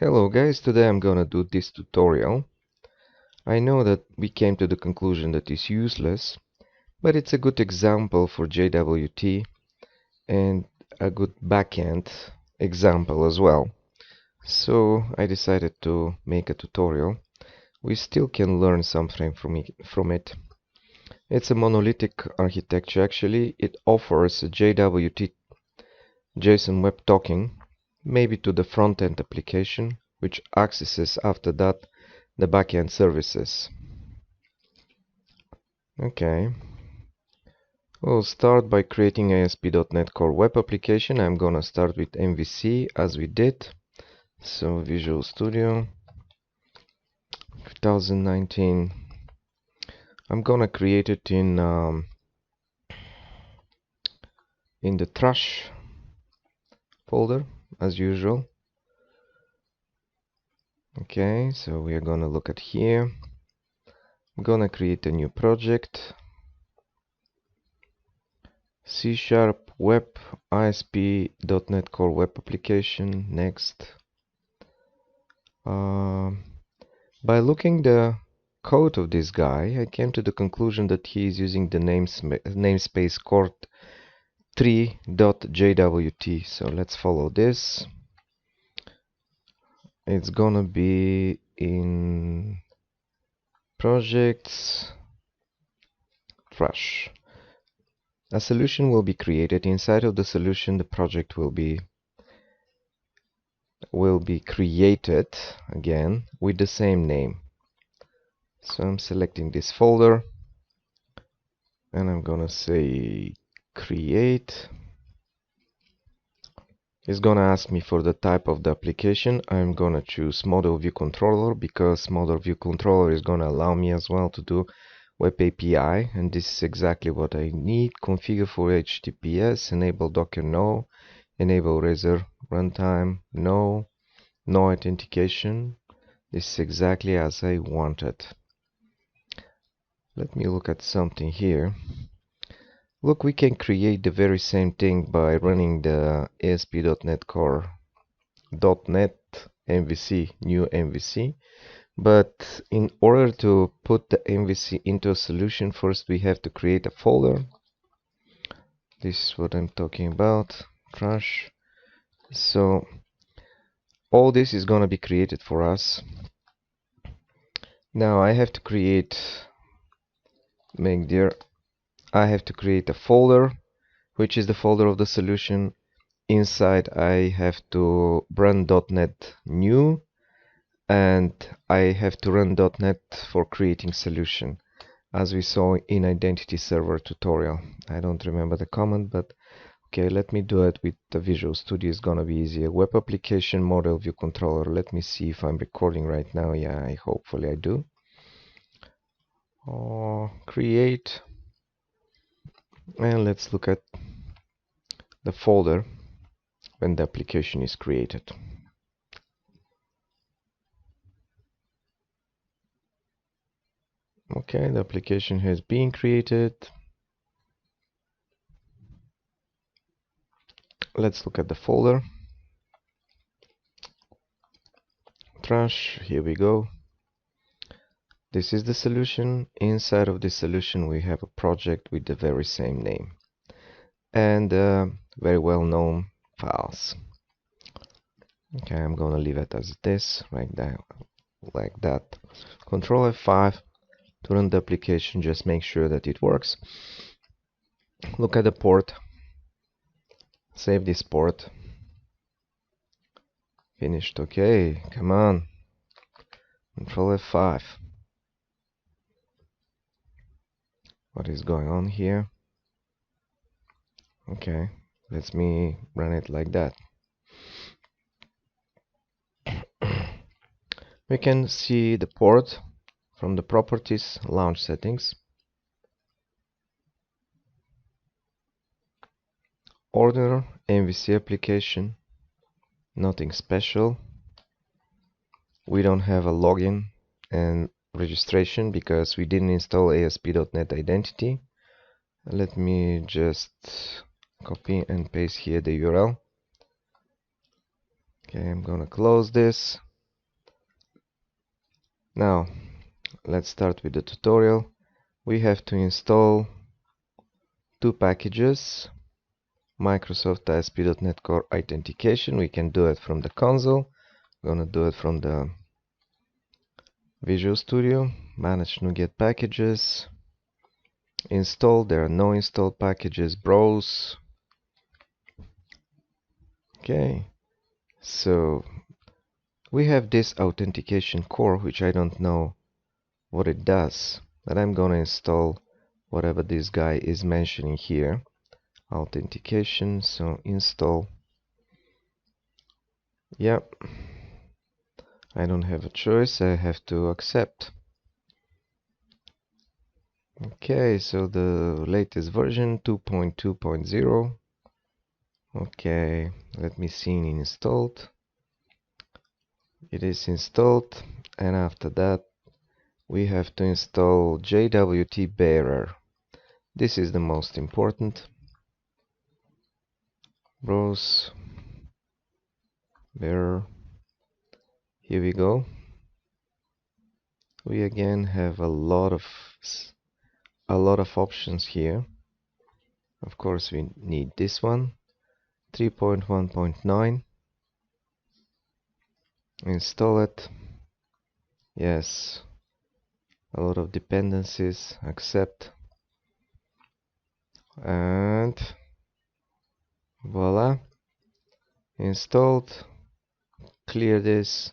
Hello guys, today I'm gonna do this tutorial. I know that we came to the conclusion that it's useless, but it's a good example for JWT and a good backend example as well. So I decided to make a tutorial. We still can learn something from it. It's a monolithic architecture actually. It offers a JWT JSON web token, maybe to the front-end application, which accesses after that the backend services. Okay, we'll start by creating ASP.NET Core web application. I'm gonna start with MVC as we did. So Visual Studio 2019. I'm gonna create it in the trash folder as usual. Okay, so we are gonna look at here. I'm gonna create a new project. C# web ASP.NET Core web application. Next. By looking the code of this guy, I came to the conclusion that he is using the namespace core3.jwt. So let's follow this. It's gonna be in projects trash. A solution will be created. Inside of the solution, the project will be created again with the same name. So I'm selecting this folder and I'm gonna say create. It's gonna ask me for the type of the application. I'm gonna choose model view controller because model view controller is gonna allow me as well to do web API, and this is exactly what I need. Configure for HTTPS, enable Docker, no. Enable Razor runtime, no. No authentication. This is exactly as I wanted. Let me look at something here. Look, we can create the very same thing by running the ASP.NET Core .NET MVC, new MVC. But in order to put the MVC into a solution, first we have to create a folder. This is what I'm talking about, trash. So all this is gonna be created for us. Now I have to create, I have to create a folder, which is the folder of the solution. Inside I have to run .NET new, and I have to run .NET for creating solution, as we saw in identity server tutorial. I don't remember the command, but okay, let me do it with the Visual Studio. It's gonna be easier. Web application model view controller. Let me see if I'm recording right now. Yeah, hopefully I do. Create, and let's look at the folder when the application is created. Okay, the application has been created. Let's look at the folder. Trash, here we go. This is the solution. Inside of this solution we have a project with the very same name and very well known files. Okay, I'm gonna leave it as it is right there, like that. Control F5 to run the application. Just make sure that it works. Look at the port. Save this port. Finished. Okay, come on. Control F5. What is going on here? Okay, let me run it like that. We can see the port from the properties, launch settings. Order MVC application, nothing special. We don't have a login and registration because we didn't install ASP.NET Identity. Let me just copy and paste here the URL. Okay, I'm gonna close this. Now let's start with the tutorial. We have to install two packages. Microsoft ASP.NET Core Authentication. We can do it from the console. I'm gonna do it from the Visual Studio. Manage NuGet packages. Install. There are no installed packages. Browse. Okay. So we have this authentication core, which I don't know what it does, but I'm gonna install whatever this guy is mentioning here. Authentication. So install. Yep. I don't have a choice. I have to accept. Okay, so the latest version 2.2.0. Okay, let me see in installed. It is installed, and after that we have to install Jwt Bearer. This is the most important. Browse Bearer. Here we go. We again have a lot of options here. Of course, we need this one. 3.1.9. Install it. Yes. A lot of dependencies. Accept. And voila. Installed. Clear this.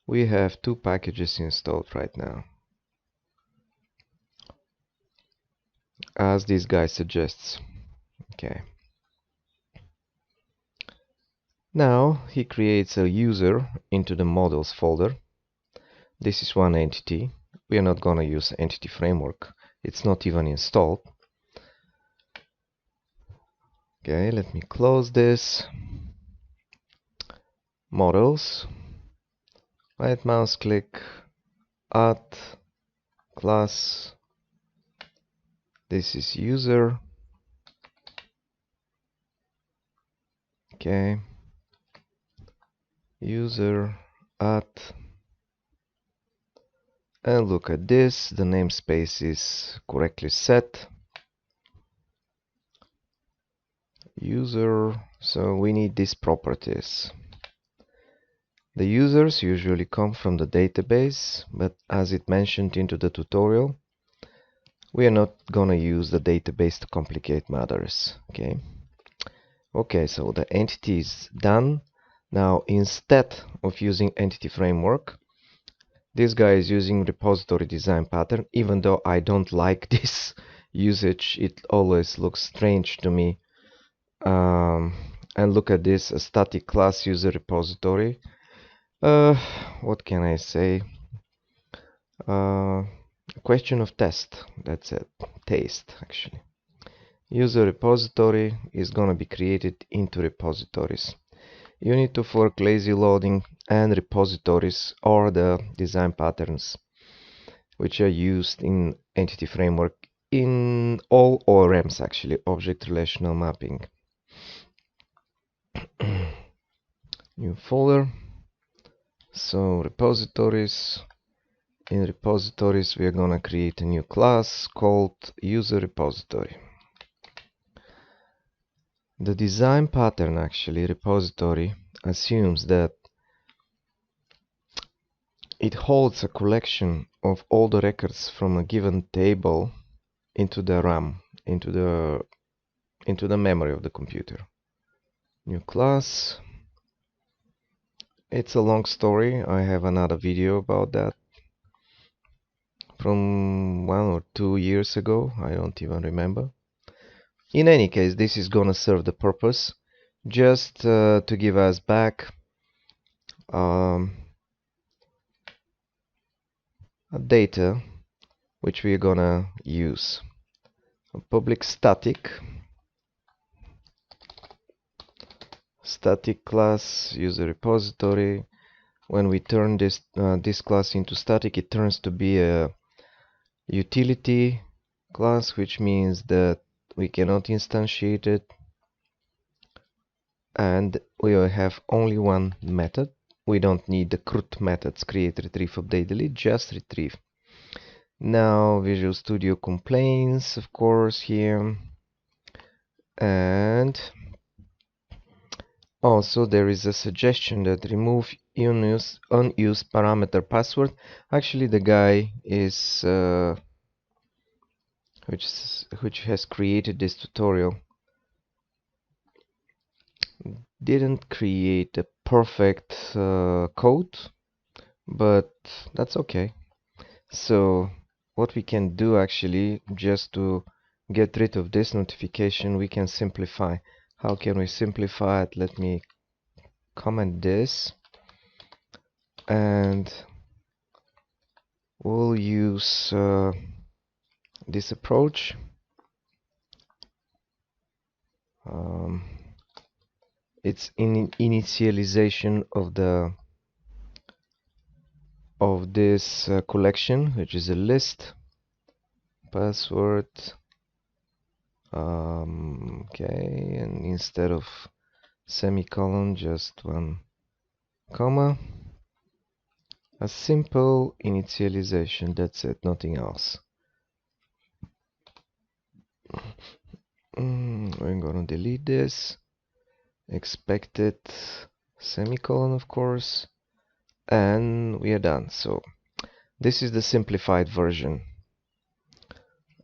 We have two packages installed right now, as this guy suggests. Okay. Now he creates a user into the models folder. This is one entity. We are not gonna use entity framework. It's not even installed. Okay, let me close this. Models. Right mouse click, add class. This is user. Okay. User, add. And look at this, the namespace is correctly set. User, so we need these properties. The users usually come from the database, but as it mentioned into the tutorial, we are not gonna use the database to complicate matters. Okay, so the entity is done. Now instead of using entity framework, this guy is using repository design pattern. Even though I don't like this usage, it always looks strange to me. And look at this, a static class user repository. What can I say? Question of test. That's it. Taste, actually. User repository is gonna be created into repositories. You need to fork lazy loading, and repositories are the design patterns which are used in entity framework in all ORMs, actually, object relational mapping. New folder. So repositories. In repositories we are gonna create a new class called user repository. The design pattern, actually, repository, assumes that it holds a collection of all the records from a given table into the RAM, into the memory of the computer. New class. It's a long story. I have another video about that from 1 or 2 years ago. I don't even remember. In any case, this is gonna serve the purpose just to give us back data which we are gonna use. A public static class user repository. When we turn this class into static, it turns to be a utility class, which means that we cannot instantiate it, and we will have only one method, we don't need the CRUD methods, create, retrieve, update, delete, just retrieve. Now Visual Studio complains, of course, here. And also there is a suggestion that remove unused parameter password. Actually, the guy is which has created this tutorial didn't create a perfect code, but that's okay. So what we can do actually, just to get rid of this notification, we can simplify. How can we simplify it? Let me comment this, and we'll use this approach. It's initialization of this collection, which is a list password. Okay, and instead of semicolon, just one comma. A simple initialization, that's it, nothing else. I'm gonna delete this. Expected semicolon, of course, and we are done. So this is the simplified version.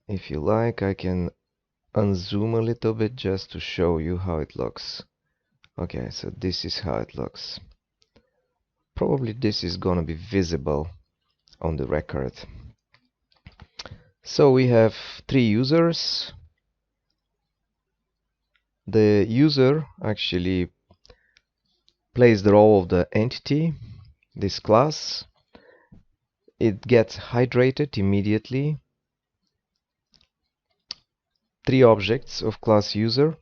If you like, I can unzoom a little bit just to show you how it looks. Okay, so this is how it looks. Probably this is gonna be visible on the record. So we have 3 users. The user actually plays the role of the entity, this class. It gets hydrated immediately. 3 objects of class user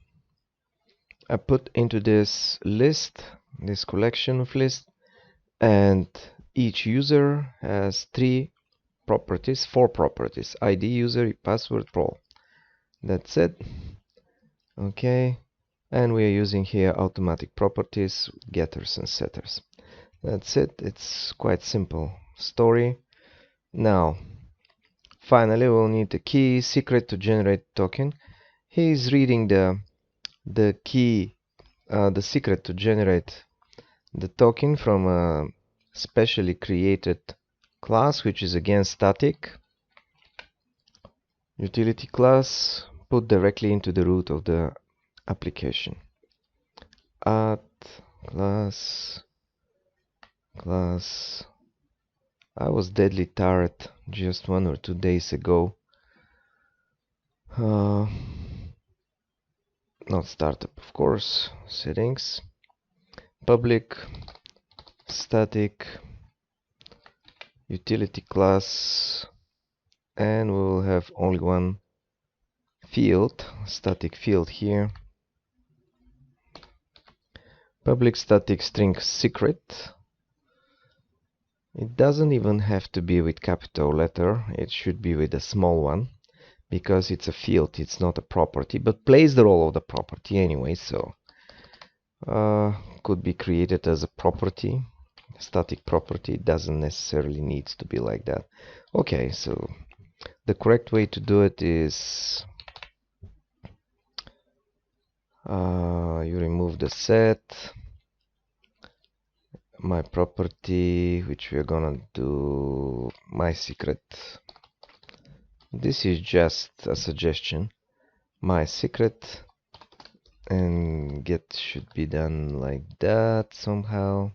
are put into this list, this collection of lists, and each user has 3 properties, 4 properties: ID, user, password, role. That's it. Okay, and we are using here automatic properties, getters and setters. That's it. It's quite simple story. Now finally we'll need the key secret to generate token. He's reading the key, the secret to generate the token from a specially created class, which is again static utility class put directly into the root of the application. Add class. I was deadly tired just 1 or 2 days ago. Not startup, of course. Settings, public static utility class, and we will have only one field, static field here. Public static string secret. It doesn't even have to be with capital letter, it should be with a small one, because it's a field, it's not a property, but plays the role of the property anyway, so could be created as a property, static property. It doesn't necessarily need to be like that. Okay, so the correct way to do it is you remove the set, my property, which we are gonna do my secret. This is just a suggestion. My secret, and get should be done like that somehow.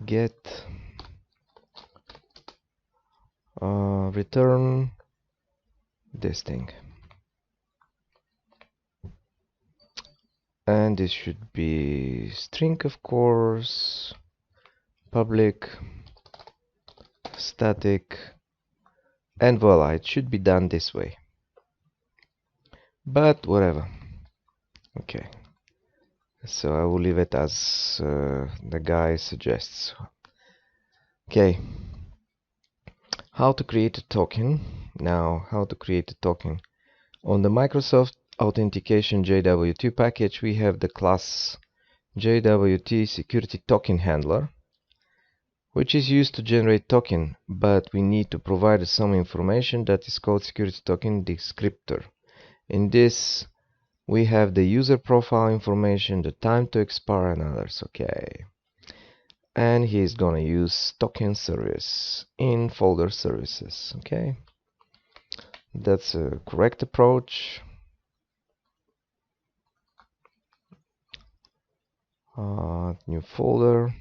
Get return this thing, and this should be string, of course, public static, and voila, it should be done this way, but whatever. Okay, so I will leave it as the guy suggests. Okay, how to create a token. Now, how to create a token on the Microsoft Authentication Jwt package, we have the class Jwt Security Token Handler, which is used to generate token, but we need to provide some information that is called Security Token Descriptor. In this, we have the user profile information, the time to expire, and others. Okay. And he's gonna use token service in folder services. Okay. That's a correct approach. New folder,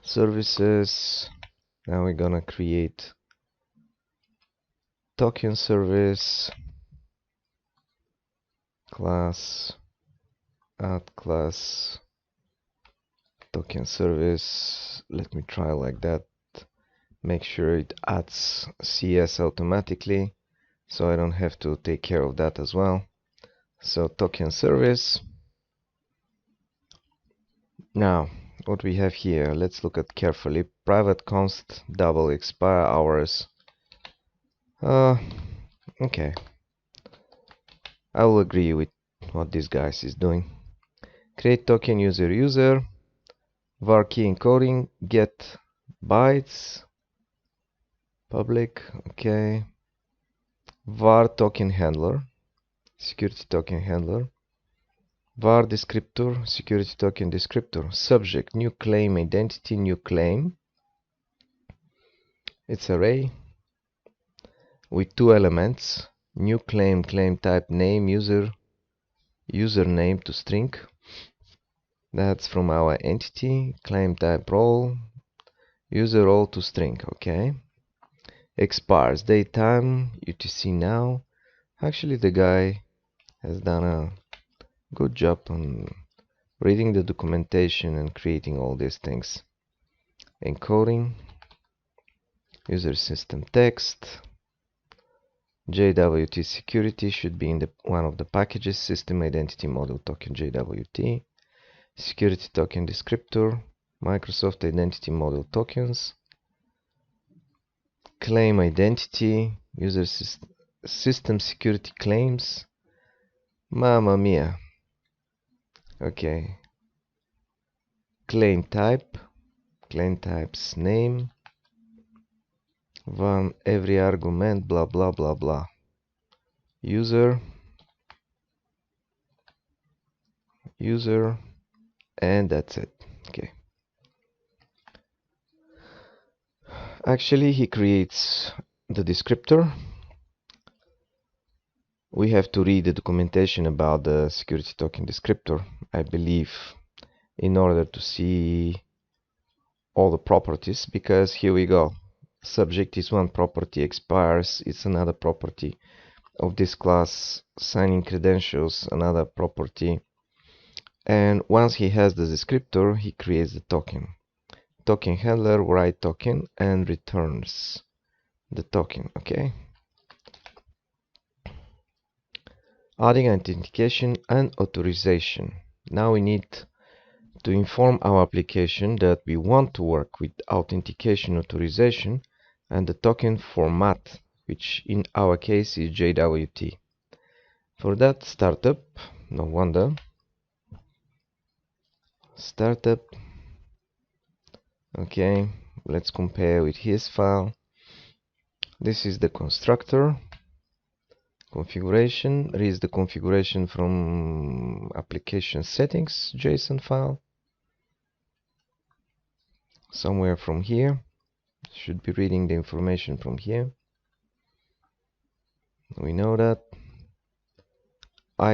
services. Now we're gonna create token service, class, add class, token service. Let me try like that. Make sure it adds CS automatically, so I don't have to take care of that as well. So token service. Now what we have here, let's look at carefully. Private const double expire hours. Okay, I will agree with what this guy is doing. Create token user var key encoding, get bytes, public. Okay, var token handler, security token handler, var descriptor, security token descriptor, subject, new claim identity, new claim. It's array with two elements, new claim, claim type, name, username to string. That's from our entity, claim type role, user role to string. Okay. Expires, daytime, UTC now. Actually, the guy has done a good job on reading the documentation and creating all these things. Encoding, user system text, Jwt security should be in one of the packages, system identity model token Jwt, security token descriptor, Microsoft identity model tokens, claim identity, user system security claims. Mamma mia. Okay. Claim types name, one every argument, blah blah blah blah. User, and that's it. Okay. Actually, he creates the descriptor. We have to read the documentation about the security token descriptor, I believe, in order to see all the properties, because here we go. Subject is one property, expires, it's another property of this class, signing credentials, another property. And once he has the descriptor, he creates the token. Token handler, write token, and returns the token. Okay. Adding authentication and authorization. Now we need to inform our application that we want to work with authentication, authorization, and the token format, which in our case is Jwt. For that, startup, no wonder, startup. Okay, let's compare with his file. This is the constructor. Configuration, reads the configuration from application settings JSON file. Somewhere from here. Should be reading the information from here. We know that.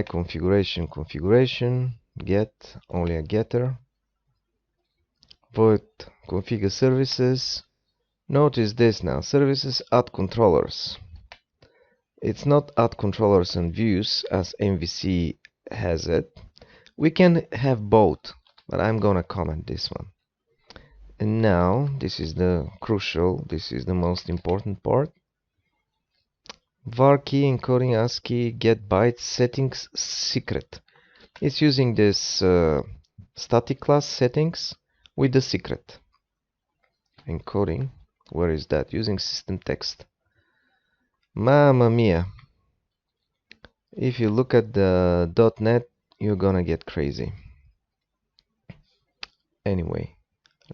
configuration, get, only a getter. Void configure services. Notice this now, services add controllers. It's not add controllers and views as MVC has it. We can have both, but I'm gonna comment this one. And now, this is the crucial, this is the most important part. Var key encoding ASCII get bytes settings secret. It's using this static class settings with the secret. Encoding, where is that? Using system text. Mamma mia. If you look at the .NET, you're gonna get crazy. Anyway,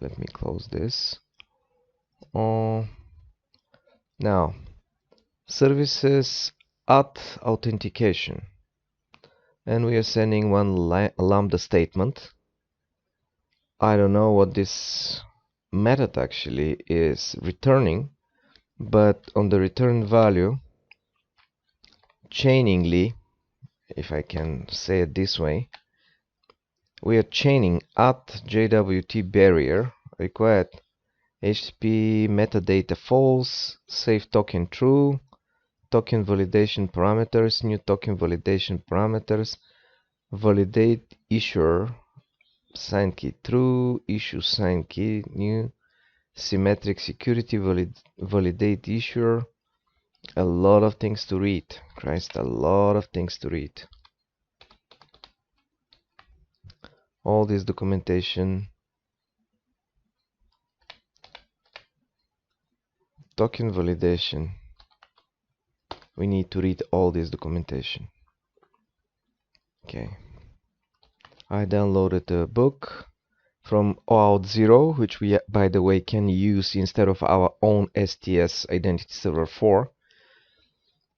let me close this. Now, services at authentication, and we are sending one lambda statement. I don't know what this method actually is returning, but on the return value, chainingly, if I can say it this way, we are chaining at Jwt Bearer required HTTP metadata false, save token true, token validation parameters, new token validation parameters, validate issuer signed key true, issue signed key new, symmetric security validate issuer. A lot of things to read. Christ, a lot of things to read. All this documentation. Token validation. We need to read all this documentation. Okay. I downloaded a book from OAuth 0, which we, by the way, can use instead of our own STS Identity Server 4.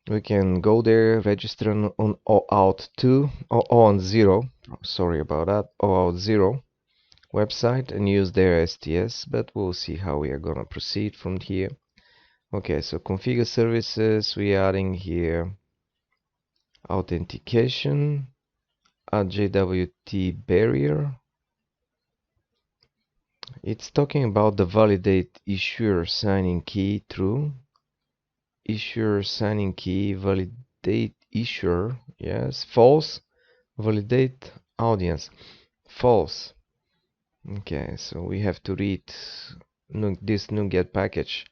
We can go there, register on OAuth 2, or OAuth 0, sorry about that, OAuth 0 website and use their STS, but we'll see how we are gonna proceed from here. Okay, so configure services, we are adding here authentication, add Jwt Bearer. It's talking about the validate issuer signing key true, issuer signing key validate issuer, yes, false, validate audience, false. Okay, so we have to read this NuGet package.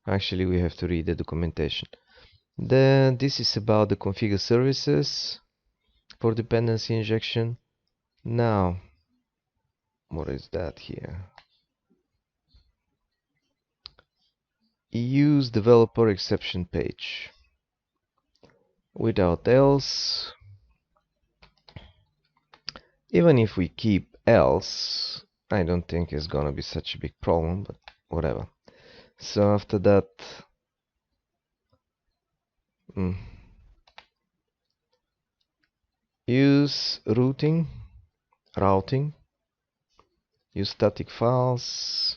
Actually, we have to read the documentation. Then this is about the configure services for dependency injection. Now, what is that here? Use developer exception page. Without else, even if we keep else, I don't think it's gonna be such a big problem, but whatever. So after that, use routing, use static files.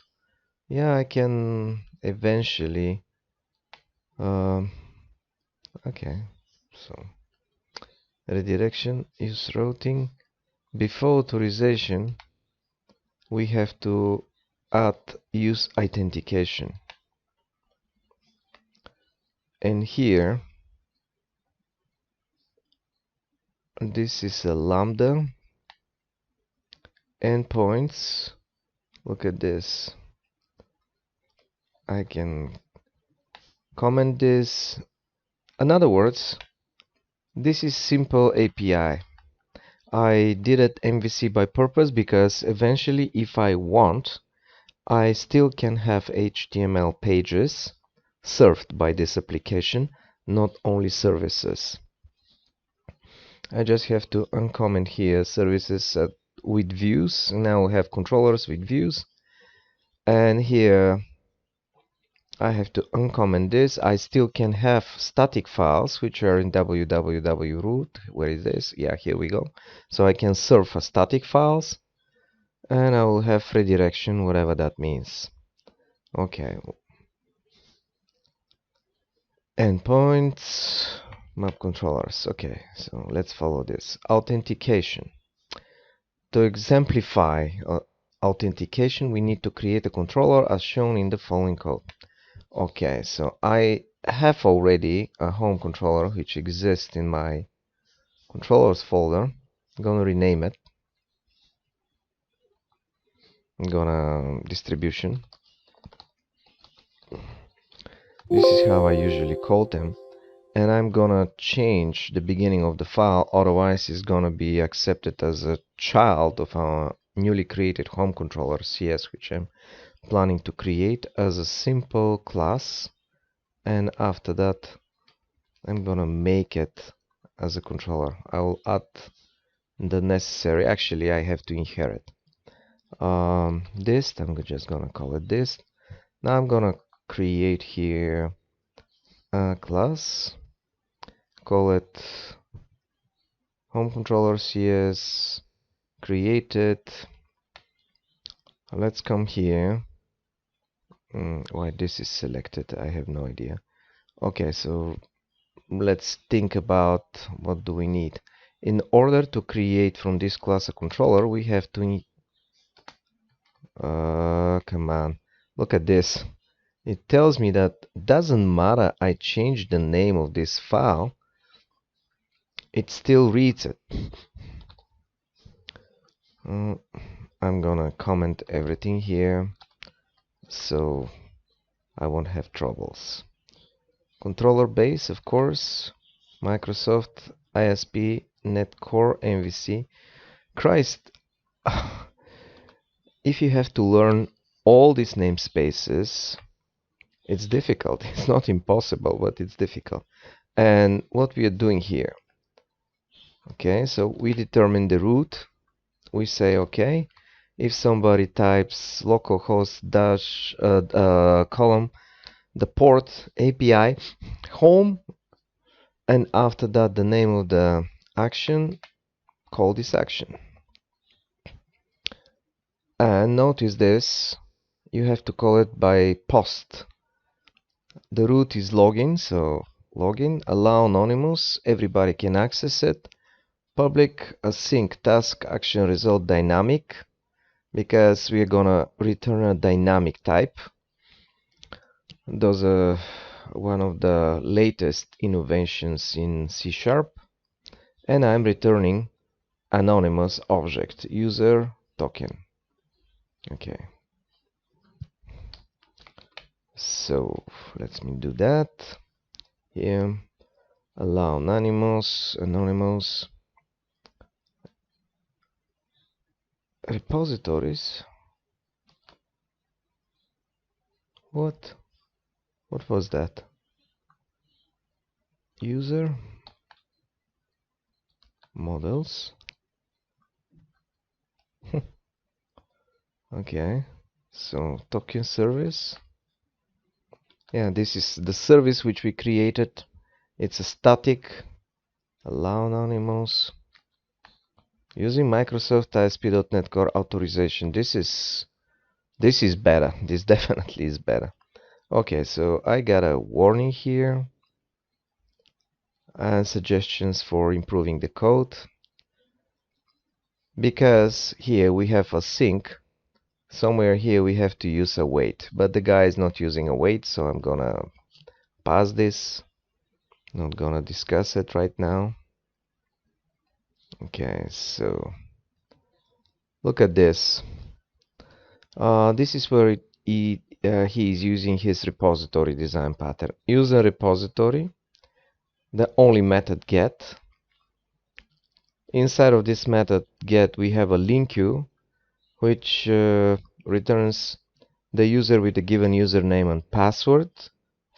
Yeah, I can eventually. Okay, so redirection, use routing. Before authorization, we have to add use authentication. And here, this is a lambda endpoints. Look at this. I can comment this. In other words, this is simple API. I did it MVC by purpose because eventually, if I want, I still can have HTML pages served by this application, not only services. I just have to uncomment here services with views. Now we have controllers with views, and here I have to uncomment this. I still can have static files which are in www root. Where is this? Yeah, here we go. So I can serve for static files, and I will have redirection, whatever that means. Okay. Endpoints, map controllers. Okay, so let's follow this. Authentication. To exemplify authentication, we need to create a controller as shown in the following code. Okay, so I have already a home controller which exists in my controllers folder. I'm gonna rename it. I'm gonna distribution. This is how I usually call them. And I'm gonna change the beginning of the file, otherwise it's gonna be accepted as a child of our newly created home controller CS, which I'm planning to create as a simple class. And after that I'm gonna make it as a controller. I will add the necessary. Actually, I have to inherit this. I'm just gonna call it this. Now I'm gonna create here a class. Call it home controller CS created. Let's come here. Why this is selected, I have no idea. Okay, so let's think about what do we need. In order to create from this class a controller, we have to come on, look at this. It tells me that doesn't matter I change the name of this file, it still reads it. I'm gonna comment everything here so I won't have troubles. Controller base, of course, Microsoft ISP Net Core MVC. Christ, if you have to learn all these namespaces, it's difficult. It's not impossible, but it's difficult. And what we are doing here, okay, so we determine the root. We say, okay, if somebody types localhost dash column the port API home, and after that the name of the action, call this action. And notice this, you have to call it by post. The root is login, so login, allow anonymous, everybody can access it. Public async task action result dynamic, because we're gonna return a dynamic type. Those are one of the latest innovations in C#, and I'm returning anonymous object user token. Okay, so let me do that here. Allow anonymous repositories. What was that? User models. Okay, so token service. Yeah, this is the service which we created. It's a static. Allow anonymous using Microsoft ASP.NET Core authorization. This is better. This definitely is better. Okay, so I got a warning here and suggestions for improving the code, because here we have a sync. Somewhere here we have to use a wait, but the guy is not using a wait, so I'm gonna pass this. Not gonna discuss it right now. Okay, so look at this. This is where he is using his repository design pattern. User repository, the only method get. Inside of this method get, we have a link queue, which returns the user with a given username and password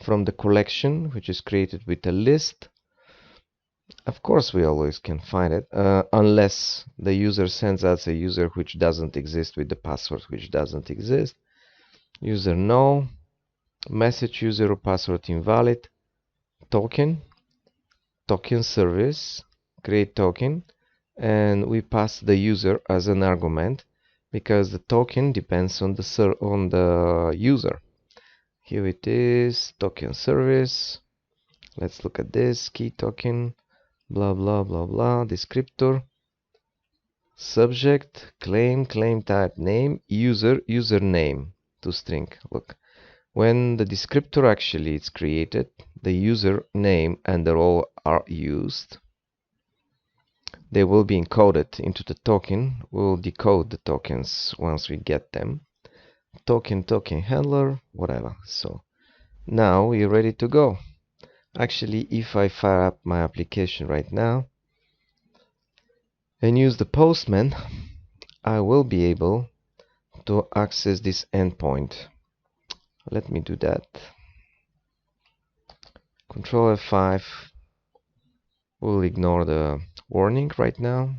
from the collection, which is created with a list. Of course, we always can find it, unless the user sends us a user which doesn't exist with the password which doesn't exist. User no, message user or password invalid, token service, create token, and we pass the user as an argument because the token depends on the user. Here it is, token service. Let's look at this key token, blah blah blah blah, descriptor, subject, claim type, name, user, username, to string. Look, when the descriptor actually is created, the user name and the role are used. They will be encoded into the token. We'll decode the tokens once we get them. Token handler, whatever. So now we're ready to go. Actually, if I fire up my application right now and use the Postman, I will be able to access this endpoint. Let me do that. Control F5. We'll ignore the warning right now.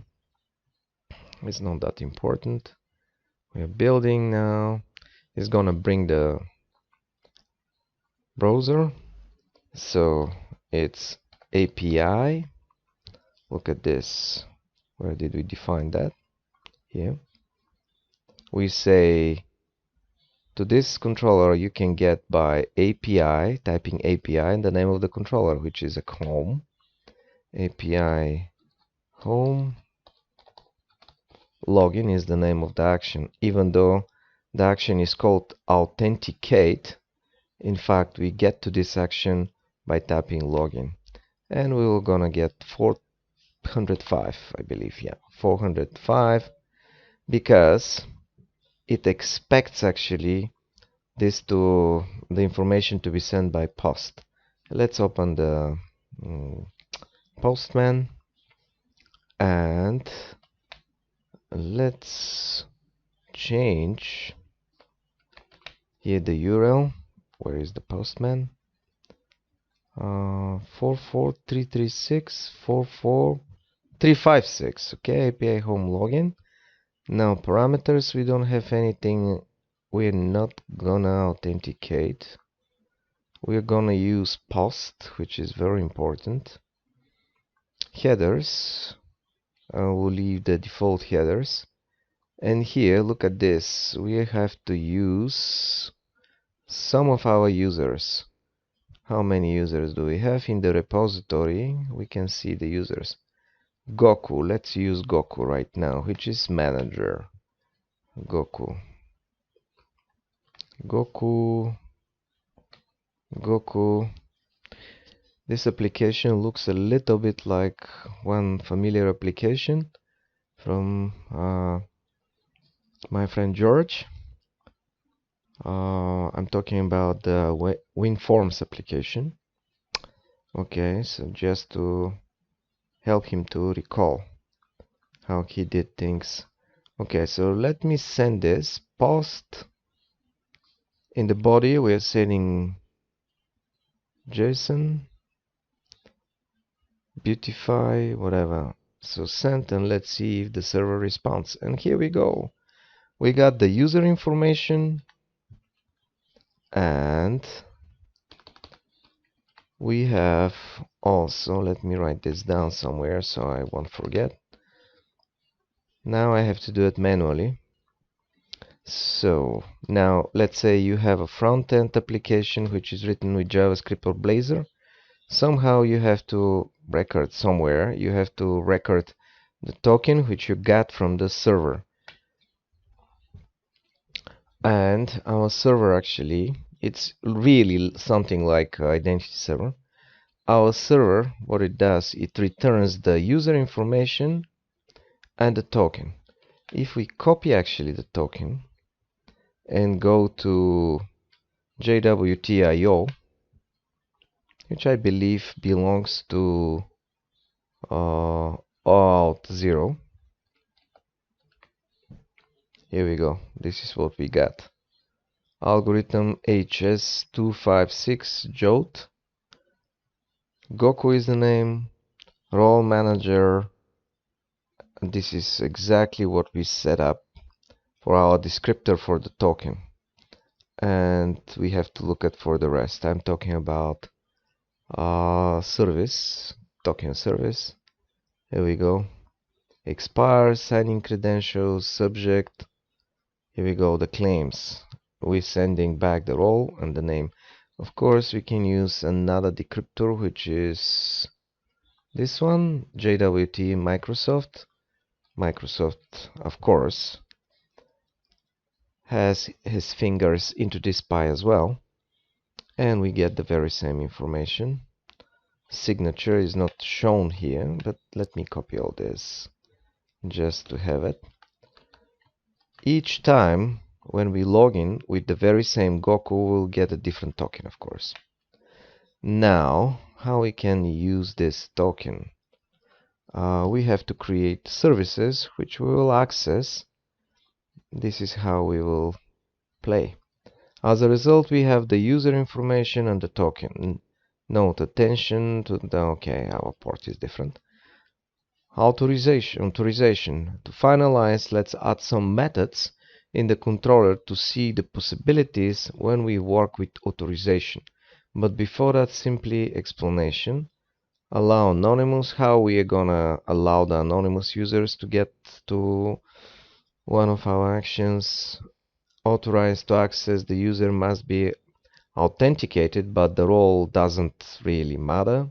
It's not that important. We're building now. It's gonna bring the browser. So it's API. Look at this. Where did we define that? Here. We say to this controller you can get by API, typing API and the name of the controller, which is a home. API home. Login is the name of the action, even though the action is called Authenticate. In fact, we get to this action by tapping login, and we're gonna get 405, I believe. Yeah, 405, because it expects actually the information to be sent by post. Let's open the postman, and let's change here the URL. Where is the postman? 44336 44356. Okay, API home login. Now parameters, we don't have anything. We're not gonna authenticate. We're gonna use post, which is very important. Headers, we'll leave the default headers. And here, look at this. We have to use some of our users. How many users do we have in the repository? We can see the users. Goku, let's use Goku right now, which is manager. Goku. This application looks a little bit like one familiar application from my friend George. I'm talking about the WinForms application. Okay, so just to help him to recall how he did things. Okay, so let me send this post. In the body we're sending JSON, beautify, whatever. So send, and let's see if the server responds. And here we go. We got the user information, and we have also, let me write this down somewhere so I won't forget. Now I have to do it manually. So now let's say you have a front-end application which is written with JavaScript or Blazor. Somehow you have to record somewhere. You have to record the token which you got from the server. And our server, actually, it's really something like identity server. Our server, what it does, it returns the user information and the token. If we copy actually the token and go to Jwt.io, which I believe belongs to Alt0. Here we go. This is what we got. Algorithm HS256 Jwt. Goku is the name. Role manager. And this is exactly what we set up for our descriptor for the token. And we have to look at for the rest. I'm talking about service, token service. Here we go. Expire, signing credentials, subject. Here we go, the claims. We're sending back the role and the name. Of course, we can use another decryptor, which is this one, JWT Microsoft. Microsoft, of course, has his fingers into this pie as well. And we get the very same information. Signature is not shown here, but let me copy all this just to have it. Each time when we log in with the very same Goku, we'll get a different token, of course. Now, how we can use this token? We have to create services which we will access. This is how we will play. As a result, we have the user information and the token. Note attention to the, okay, our port is different. Authorization. To finalize, let's add some methods in the controller to see the possibilities when we work with authorization. But before that, simply explanation. Allow anonymous. How we are gonna allow the anonymous users to get to one of our actions. Authorized to access, the user must be authenticated, but the role doesn't really matter.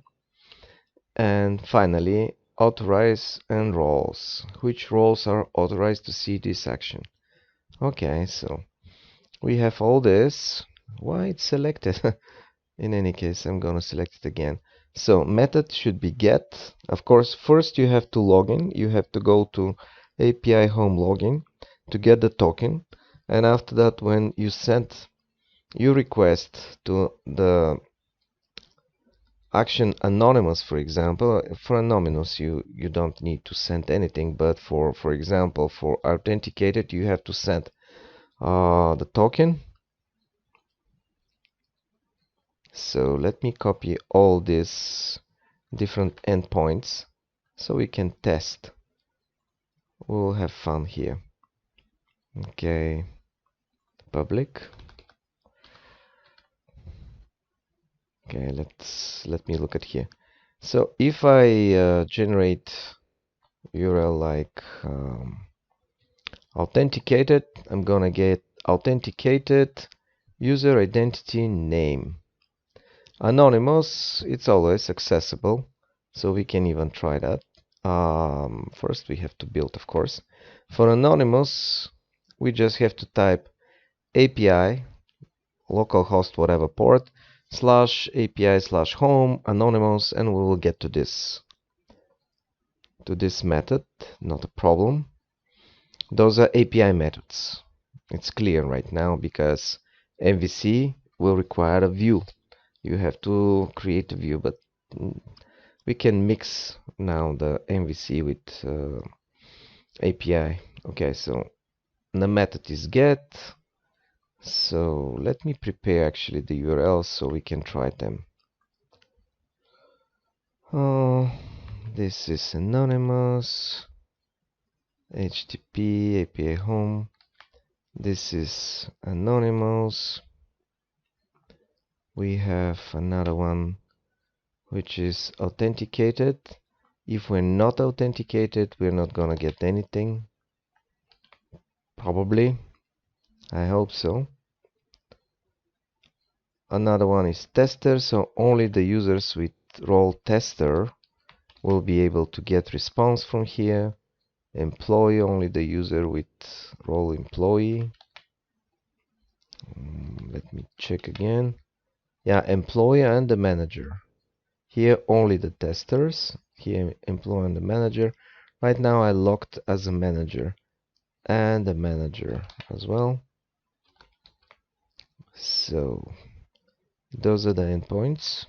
And finally, authorize and roles. Which roles are authorized to see this action? Okay, so we have all this. Why it's selected? In any case, I'm gonna select it again. So method should be get. Of course, first you have to log in. You have to go to API home login to get the token. And after that, when you send your request to the action anonymous, for example, for anonymous you don't need to send anything, but for example for authenticated you have to send the token. So let me copy all these different endpoints so we can test. We'll have fun here. Okay, public. Okay, let me look at here. So if I generate URL like authenticated, I'm gonna get authenticated user identity name. Anonymous, it's always accessible, so we can even try that. First we have to build, of course. For anonymous, we just have to type API localhost whatever port /API/home anonymous, and we will get to this method. Not a problem. Those are API methods. It's clear right now because MVC will require a view. You have to create a view, but we can mix now the MVC with API. Okay, so the method is get. So let me prepare actually the URLs so we can try them. Oh, this is anonymous. HTTP API home. This is anonymous. We have another one which is authenticated. If we're not authenticated, we're not gonna get anything. Probably. I hope so. Another one is tester, so only the users with role tester will be able to get response from here. Employee, only the user with role employee. Let me check again. Yeah, employee and the manager. Here only the testers. Here employee and the manager. Right now I logged as a manager and the manager as well. So those are the endpoints.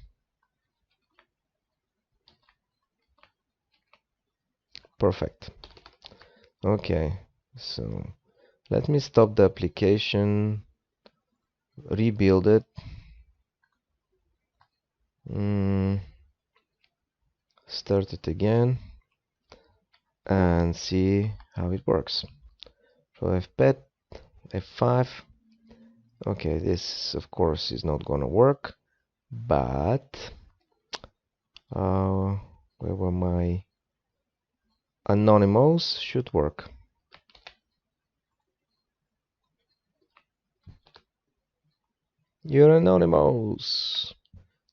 Perfect. Okay, so let me stop the application, rebuild it, start it again, and see how it works. So Fpet, F5. Okay, this of course is not gonna work, but where were my anonymous? Should work. You're anonymous.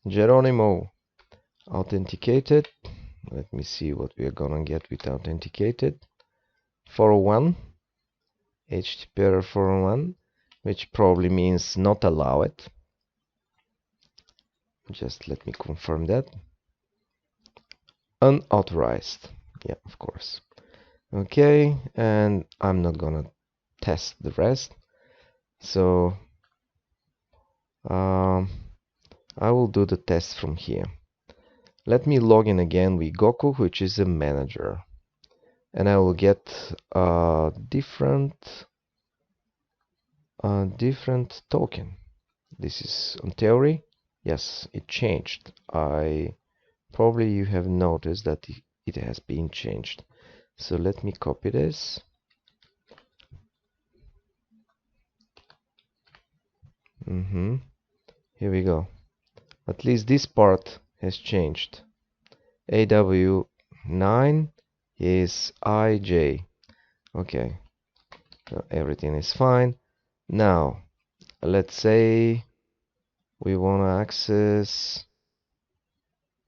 Geronimo. Authenticated. Let me see what we are gonna get with authenticated. 401. Jwt Bearer 401, which probably means not allow it. Just let me confirm that. Unauthorized. Yeah, of course. Okay, and I'm not gonna test the rest. So I will do the test from here. Let me log in again with Goku, which is a manager, and I will get a different token. This is on theory. Yes, it changed. Probably you have noticed that it has been changed. So let me copy this. Here we go. At least this part has changed. AW9 is IJ. Okay, so everything is fine. Now, let's say we want to access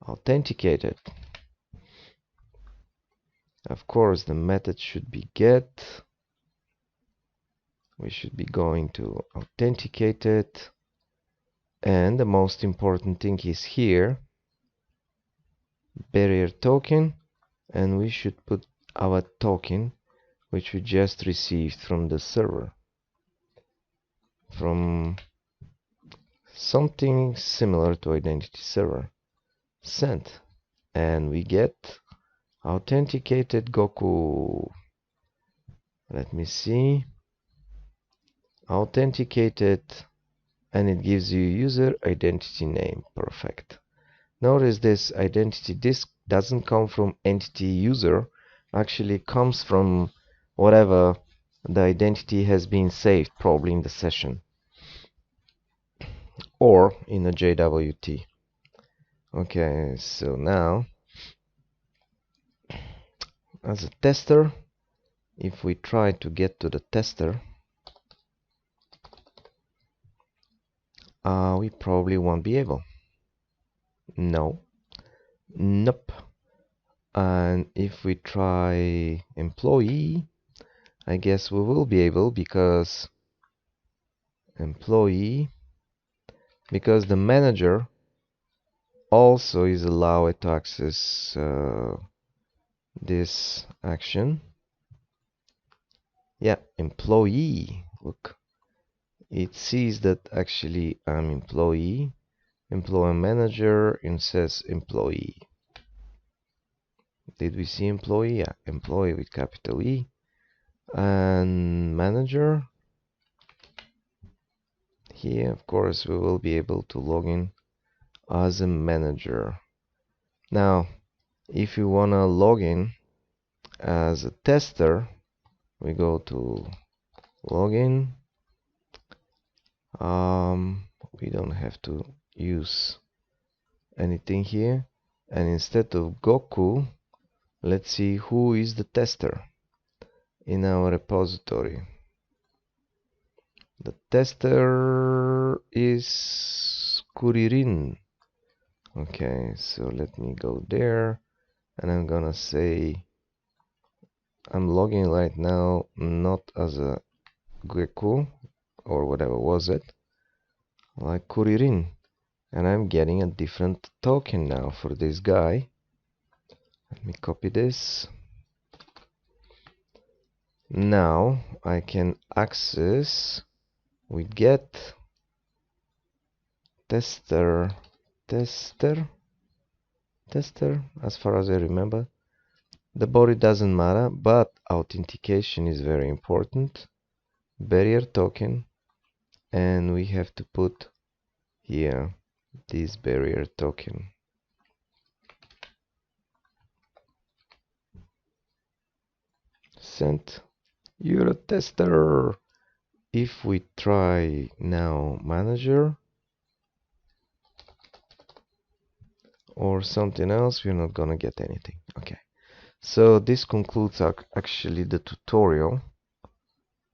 authenticated. Of course, the method should be get. We should be going to authenticated. And the most important thing is here, barrier token. And we should put our token, which we just received from the server. From something similar to identity server. Send. And we get authenticated Goku. Let me see. Authenticated, and it gives you user identity name. Perfect. Notice this identity disk doesn't come from entity user, actually comes from whatever the identity has been saved, probably in the session or in a JWT. Okay, so now as a tester, if we try to get to the tester, we probably won't be able. No. Nope. And if we try employee, I guess we will be able, because employee, because the manager also is allowed to access this action. Yeah, employee. Look, it sees that actually I'm employee, employee manager, and says employee. Did we see employee? Yeah, employee with capital E. And manager. Here, of course, we will be able to log in as a manager. Now, if you want to log in as a tester, we go to login. We don't have to use anything here. And instead of Goku, let's see who is the tester in our repository. The tester is Kuririn. Okay, so let me go there, and I'm gonna say I'm logging right now not as a Goku or whatever was it, like Kuririn, and I'm getting a different token now for this guy. Let me copy this. Now I can access with get tester as far as I remember. The body doesn't matter, but authentication is very important. Barrier token, and we have to put here this barrier token. Sent. You're a tester. If we try now manager or something else, we're not gonna get anything. Okay, so this concludes actually the tutorial.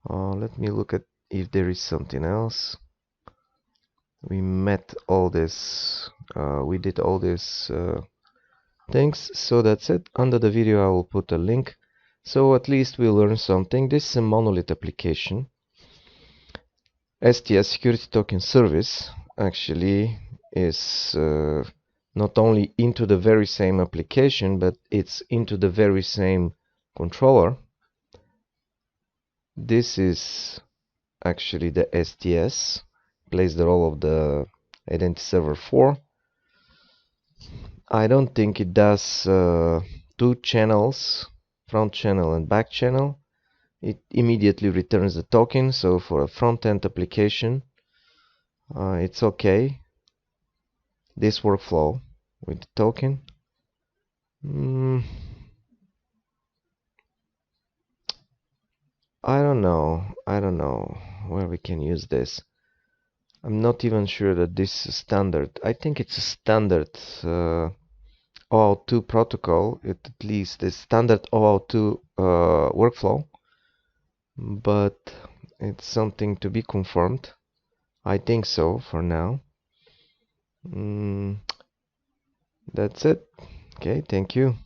Let me look at if there is something else. We met all this, we did all this things, so that's it. Under the video I will put a link, so at least we learn something. This is a monolith application. STS security token service actually is not only into the very same application, but it's into the very same controller. This is actually the STS, plays the role of the identity server 4. I don't think it does two channels, front channel and back channel. It immediately returns the token, so for a front-end application it's okay. this workflow with the token. I don't know where we can use this. I'm not even sure that this is standard. I think it's a standard OAuth 2 protocol, at least the standard OAuth 2 workflow, but it's something to be confirmed. I think so for now. That's it. Okay, thank you.